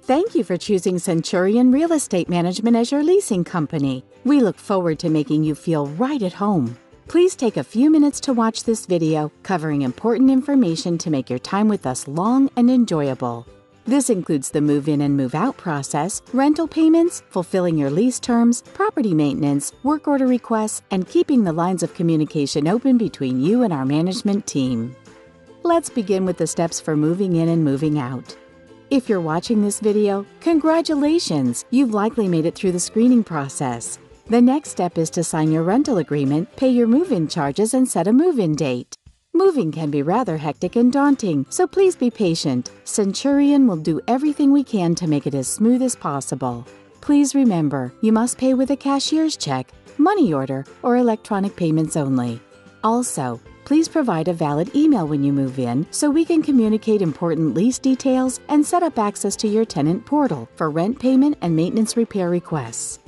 Thank you for choosing Centurion Real Estate Management as your leasing company. We look forward to making you feel right at home. Please take a few minutes to watch this video covering important information to make your time with us long and enjoyable. This includes the move-in and move-out process, rental payments, fulfilling your lease terms, property maintenance, work order requests, and keeping the lines of communication open between you and our management team. Let's begin with the steps for moving in and moving out. If you're watching this video, congratulations! You've likely made it through the screening process. The next step is to sign your rental agreement, pay your move-in charges, and set a move-in date. Moving can be rather hectic and daunting, so please be patient. Centurion will do everything we can to make it as smooth as possible. Please remember, you must pay with a cashier's check, money order, or electronic payments only. Also, please provide a valid email when you move in so we can communicate important lease details and set up access to your tenant portal for rent payment and maintenance repair requests.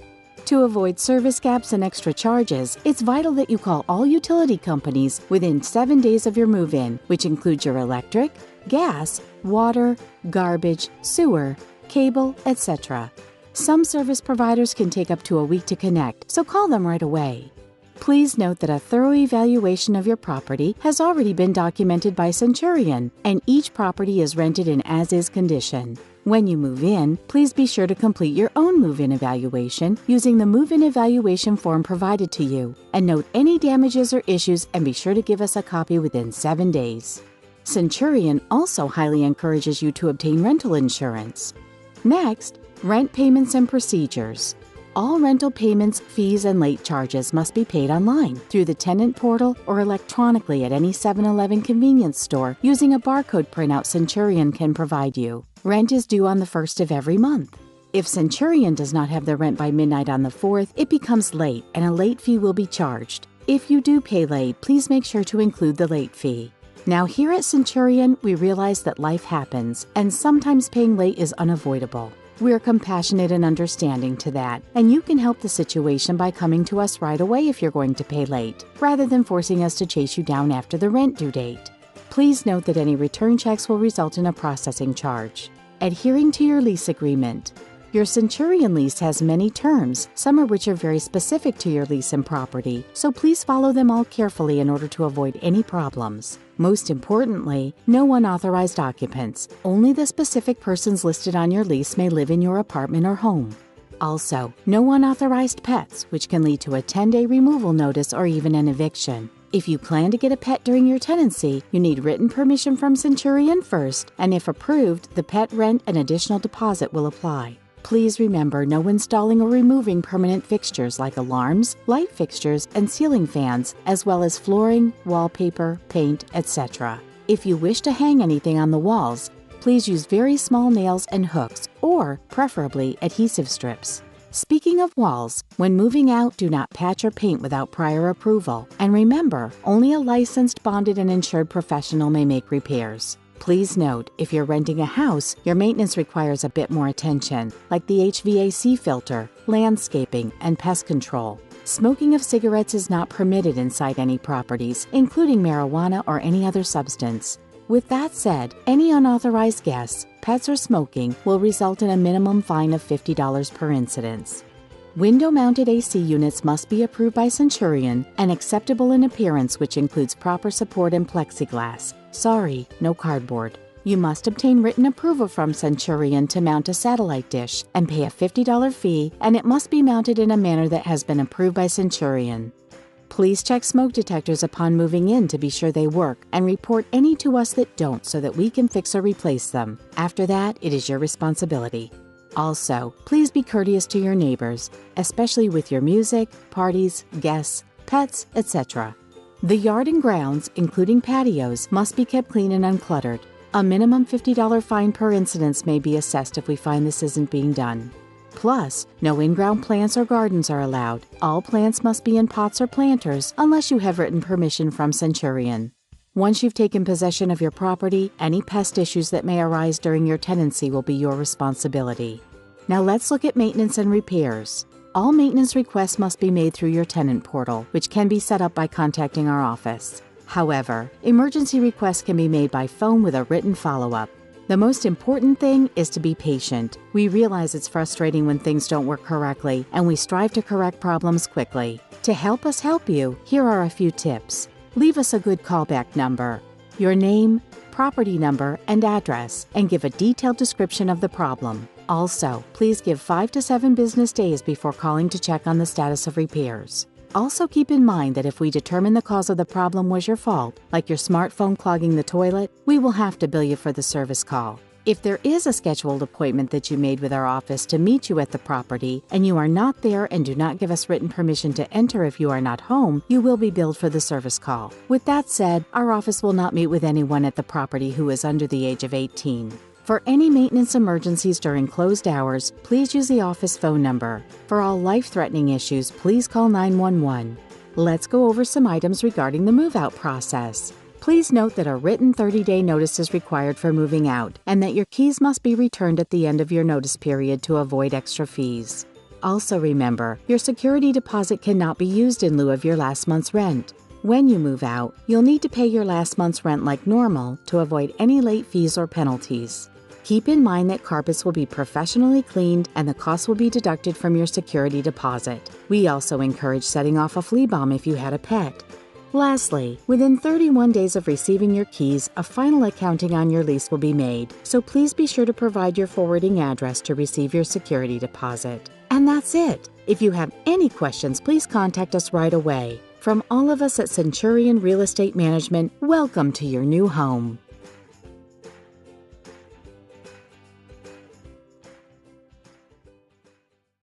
To avoid service gaps and extra charges, it's vital that you call all utility companies within 7 days of your move-in, which includes your electric, gas, water, garbage, sewer, cable, etc. Some service providers can take up to a week to connect, so call them right away. Please note that a thorough evaluation of your property has already been documented by Centurion, and each property is rented in as-is condition. When you move in, please be sure to complete your own move-in evaluation using the move-in evaluation form provided to you, and note any damages or issues and be sure to give us a copy within 7 days. Centurion also highly encourages you to obtain rental insurance. Next, rent payments and procedures. All rental payments, fees, and late charges must be paid online through the tenant portal or electronically at any 7-Eleven convenience store using a barcode printout Centurion can provide you. Rent is due on the 1st of every month. If Centurion does not have the rent by midnight on the 4th, it becomes late and a late fee will be charged. If you do pay late, please make sure to include the late fee. Now here at Centurion, we realize that life happens and sometimes paying late is unavoidable. We're compassionate and understanding to that, and you can help the situation by coming to us right away if you're going to pay late, rather than forcing us to chase you down after the rent due date. Please note that any return checks will result in a processing charge. Adhering to your lease agreement. Your Centurion lease has many terms, some of which are very specific to your lease and property, so please follow them all carefully in order to avoid any problems. Most importantly, no unauthorized occupants. Only the specific persons listed on your lease may live in your apartment or home. Also, no unauthorized pets, which can lead to a 10-day removal notice or even an eviction. If you plan to get a pet during your tenancy, you need written permission from Centurion first, and if approved, the pet rent and additional deposit will apply. Please remember no installing or removing permanent fixtures like alarms, light fixtures, and ceiling fans, as well as flooring, wallpaper, paint, etc. If you wish to hang anything on the walls, please use very small nails and hooks, or, preferably, adhesive strips. Speaking of walls, when moving out, do not patch or paint without prior approval. And remember, only a licensed, bonded, and insured professional may make repairs. Please note, if you're renting a house, your maintenance requires a bit more attention, like the HVAC filter, landscaping, and pest control. Smoking of cigarettes is not permitted inside any properties, including marijuana or any other substance. With that said, any unauthorized guests, pets, or smoking will result in a minimum fine of $50 per incidence. Window-mounted AC units must be approved by Centurion and acceptable in appearance, which includes proper support and plexiglass. Sorry, no cardboard. You must obtain written approval from Centurion to mount a satellite dish and pay a $50 fee, and it must be mounted in a manner that has been approved by Centurion. Please check smoke detectors upon moving in to be sure they work and report any to us that don't so that we can fix or replace them. After that, it is your responsibility. Also, please be courteous to your neighbors, especially with your music, parties, guests, pets, etc. The yard and grounds, including patios, must be kept clean and uncluttered. A minimum $50 fine per incidence may be assessed if we find this isn't being done. Plus, no in-ground plants or gardens are allowed. All plants must be in pots or planters unless you have written permission from Centurion. Once you've taken possession of your property, any pest issues that may arise during your tenancy will be your responsibility. Now let's look at maintenance and repairs. All maintenance requests must be made through your tenant portal, which can be set up by contacting our office. However, emergency requests can be made by phone with a written follow-up. The most important thing is to be patient. We realize it's frustrating when things don't work correctly, and we strive to correct problems quickly. To help us help you, here are a few tips. Leave us a good callback number, your name, property number, and address, and give a detailed description of the problem. Also, please give 5 to 7 business days before calling to check on the status of repairs. Also keep in mind that if we determine the cause of the problem was your fault, like your smartphone clogging the toilet, we will have to bill you for the service call. If there is a scheduled appointment that you made with our office to meet you at the property, and you are not there and do not give us written permission to enter if you are not home, you will be billed for the service call. With that said, our office will not meet with anyone at the property who is under the age of 18. For any maintenance emergencies during closed hours, please use the office phone number. For all life-threatening issues, please call 911. Let's go over some items regarding the move-out process. Please note that a written 30-day notice is required for moving out, and that your keys must be returned at the end of your notice period to avoid extra fees. Also remember, your security deposit cannot be used in lieu of your last month's rent. When you move out, you'll need to pay your last month's rent like normal to avoid any late fees or penalties. Keep in mind that carpets will be professionally cleaned and the cost will be deducted from your security deposit. We also encourage setting off a flea bomb if you had a pet. Lastly, within 31 days of receiving your keys, a final accounting on your lease will be made, so please be sure to provide your forwarding address to receive your security deposit. And that's it. If you have any questions, please contact us right away. From all of us at Centurion Real Estate Management, welcome to your new home.